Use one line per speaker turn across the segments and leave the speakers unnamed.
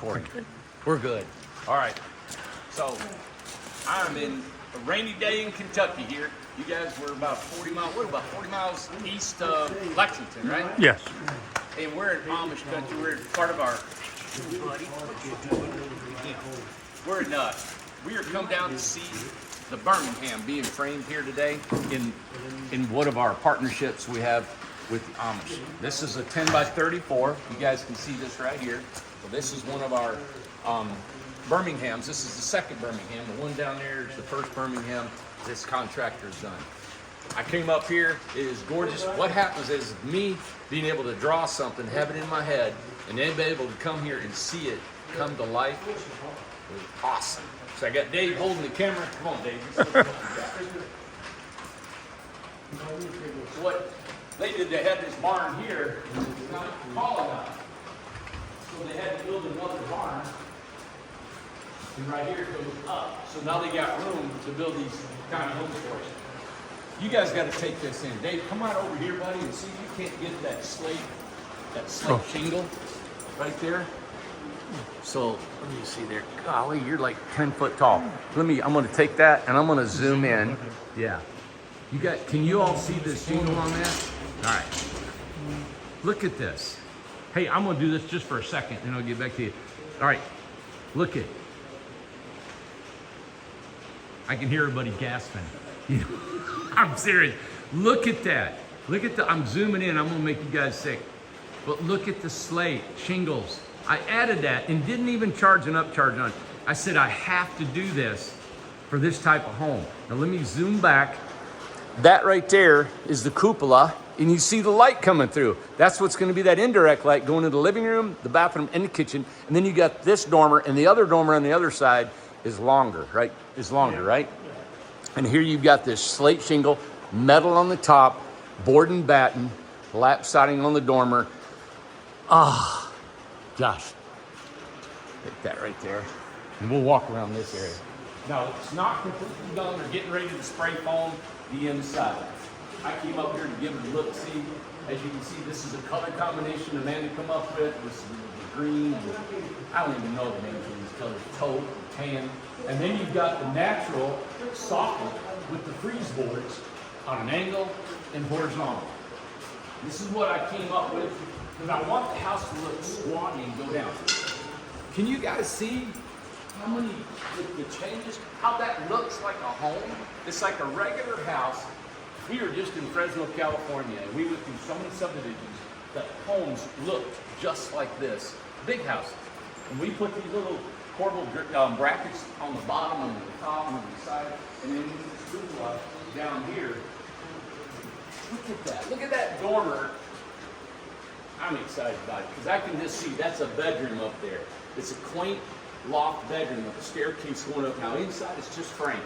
recording. We're good. All right. So I'm in a rainy day in Kentucky here. You guys were about 40 miles, what, about 40 miles east of Lexington, right?
Yes.
And we're in Amish country. We're in part of our, we're in, we are come down to see the Birmingham being framed here today in one of our partnerships we have with the Amish. This is a 10 by 34. You guys can see this right here. So this is one of our Birminghams. This is the second Birmingham. The one down there is the first Birmingham this contractor's done. I came up here. It is gorgeous. What happens is me being able to draw something, have it in my head, and then be able to come here and see it come to life was awesome. So I got Dave holding the camera. Come on, Dave. What they did, they had this barn here. It's not tall enough. So they had to build another barn. And right here it goes up. So now they got room to build these tiny homes for us. You guys got to take this in. Dave, come on over here, buddy, and see if you can't get that slate shingle right there. So let me see there. Golly, you're like 10 foot tall. I'm going to take that and I'm going to zoom in. Yeah. Can you all see this shingle on that? All right. Look at this. Hey, I'm going to do this just for a second and I'll get back to you. All right. Look at. I can hear everybody gasping. I'm serious. Look at that. I'm zooming in. I'm going to make you guys sick. But look at the slate shingles. I added that and didn't even charge an upcharge on it. I said, I have to do this for this type of home. Now let me zoom back. That right there is the cupola, and you see the light coming through. That's what's going to be that indirect light going into the living room, the bathroom, and the kitchen. And then you got this dormer, and the other dormer on the other side is longer, right? Right? And here you've got this slate shingle, metal on the top, board and batten, lap siding on the dormer. Ah. Gosh, take that right there, and we'll walk around this area. Now, it's not completely done. They're getting ready to spray foam the inside. I came up here to give it a look. See, as you can see, this is a color combination Amanda come up with. This is the green, I don't even know the names of these colors, taupe, tan. And then you've got the natural soffit with the freeze boards on an angle and horizontal. This is what I came up with. Because I want the house to look squatty and go down. Can you guys see how many, the changes, how that looks like a home? It's like a regular house here just in Fresno, California. And we went through so many subdivisions that homes looked just like this. Big houses. And we put these little corbel brackets on the bottom and the top and on the side. And then this cupola down here. Look at that. Look at that dormer. I'm excited about it because I can just see that's a bedroom up there. It's a quaint loft bedroom with a staircase going up. Now inside it's just framed.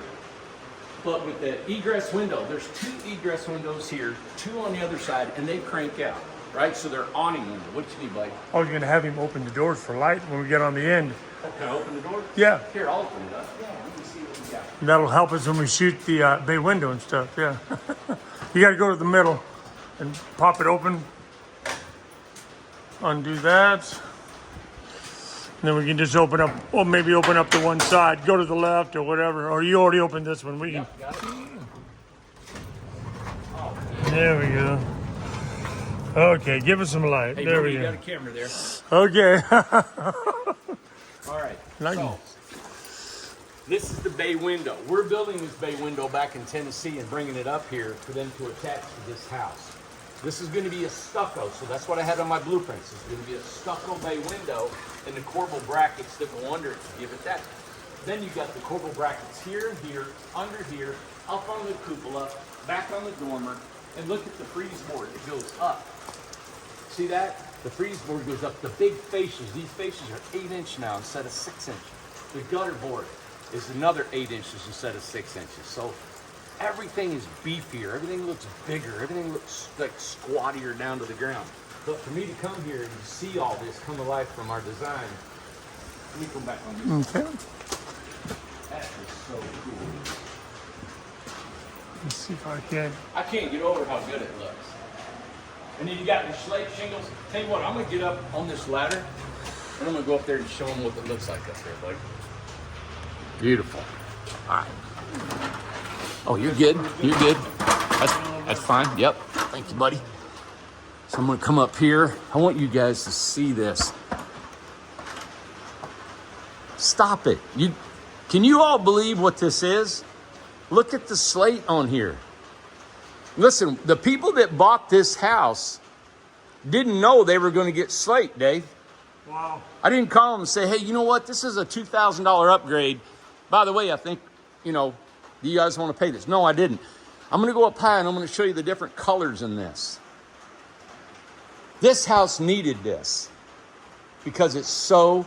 But with the egress window, there's 2 egress windows here, 2 on the other side, and they crank out, right? So they're awning window. What you need, buddy?
Oh, you're going to have him open the doors for light when we get on the end.
Oh, can I open the door?
Yeah.
Here, I'll open it up. Yeah, let me see what we got.
That'll help us when we shoot the bay window and stuff, yeah. You got to go to the middle and pop it open. Undo that. And then we can just open up, or maybe open up to one side, go to the left or whatever. Or you already opened this one. We can. There we go. Okay, give us some light.
Hey,
there we
you
go.
got a camera there.
Okay.
All right.
Like
so, this is the bay window. We're building this bay window back in Tennessee and bringing it up here for them to attach to this house. This is going to be a stucco, so that's what I had on my blueprints. It's going to be a stucco bay window and the corbel brackets that go under it to give it that. Then you've got the corbel brackets here, here, under here, up on the cupola, back on the dormer, and look at the freeze board. It goes up. See that? The freeze board goes up. The big fascias, these fascias are 8-inch now instead of 6-inch. The gutter board is another 8 inches instead of 6 inches. So everything is beefier, everything looks bigger, everything looks like squattier down to the ground. But for me to come here and see all this come to life from our design, let me come back on this.
Okay.
That is so cool.
Let's see if I can.
I can't get over how good it looks. And then you got the slate shingles. Tell you what, I'm gonna get up on this ladder And I'm gonna go up there and show them what it looks like up there, buddy. Beautiful. All right. Oh, you're good. You're good. That's fine. Yep. Thank you, buddy. So I'm gonna come up here. I want you guys to see this. Stop it. Can you all believe what this is? Look at the slate on here. Listen, the people that bought this house didn't know they were going to get slate, Dave.
Wow.
I didn't call them and say, hey, you know what? This is a $2,000 upgrade. By the way, I think, do you guys want to pay this? No, I didn't. I'm going to go up high and I'm going to show you the different colors in this. This house needed this because it's so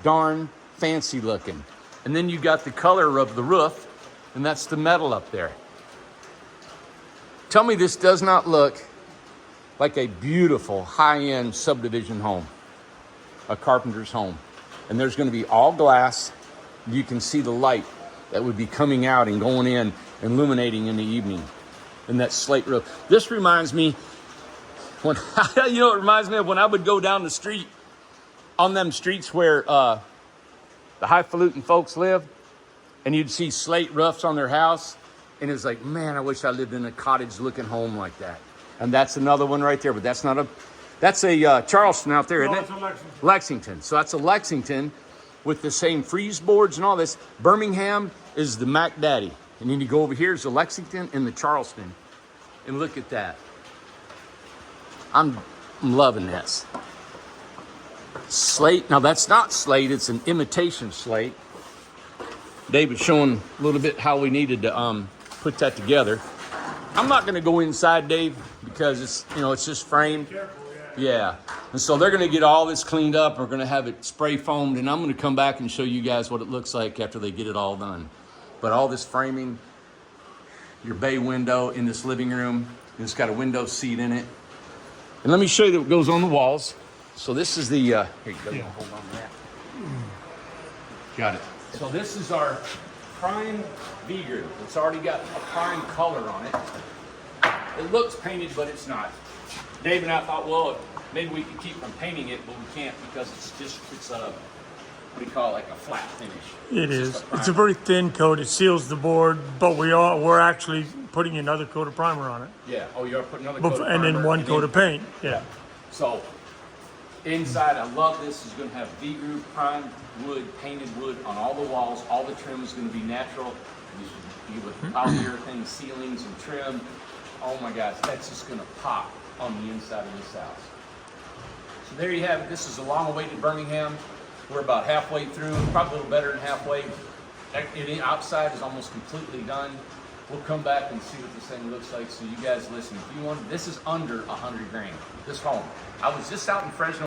darn fancy looking. And then you got the color of the roof, and that's the metal up there. Tell me this does not look like a beautiful high-end subdivision home, a carpenter's home. And there's going to be all glass. You can see the light that would be coming out and going in, illuminating in the evening. And that slate roof. This reminds me, when it reminds me of when I would go down the street, on them streets where the highfalutin folks live, and you'd see slate roofs on their house, and it's like, man, I wish I lived in a cottage-looking home like that. And that's another one right there, but that's a Charleston out there, isn't it?
It's a Lexington.
Lexington. So that's a Lexington with the same freeze boards and all this. Birmingham is the Mac Daddy. And then you go over here is the Lexington and the Charleston. And look at that. I'm loving this. Slate. Now that's not slate, it's an imitation slate. David's showing a little bit how we needed to put that together. I'm not going to go inside, Dave, because it's just framed. Yeah. And so they're going to get all this cleaned up. We're going to have it spray foamed, and I'm going to come back and show you guys what it looks like after they get it all done. But all this framing, your bay window in this living room, it's got a window seat in it. And let me show you what goes on the walls. So this is the, here you go, hold on to that. Got it. So this is our prime V-group. It's already got a prime color on it. It looks painted, but it's not. Dave and I thought, well, maybe we could keep from painting it, but we can't because it's a, what do you call it, like a flat finish.
It is. It's a very thin coat. It seals the board, but we're actually putting another coat of primer on it.
Yeah. Oh, you are putting another coat of primer.
And then one coat of paint. Yeah.
So inside, I love this. It's going to have V-group prime wood, painted wood on all the walls. All the trim is going to be natural. You with polyurethane ceilings and trim. Oh my gosh, that's just going to pop on the inside of this house. So there you have it. This is a long-awaited Birmingham. We're about halfway through, probably a little better than halfway. The outside is almost completely done. We'll come back and see what this thing looks like. So you guys listen. If you want, this is under $100 grand. This home. I was just out in Fresno.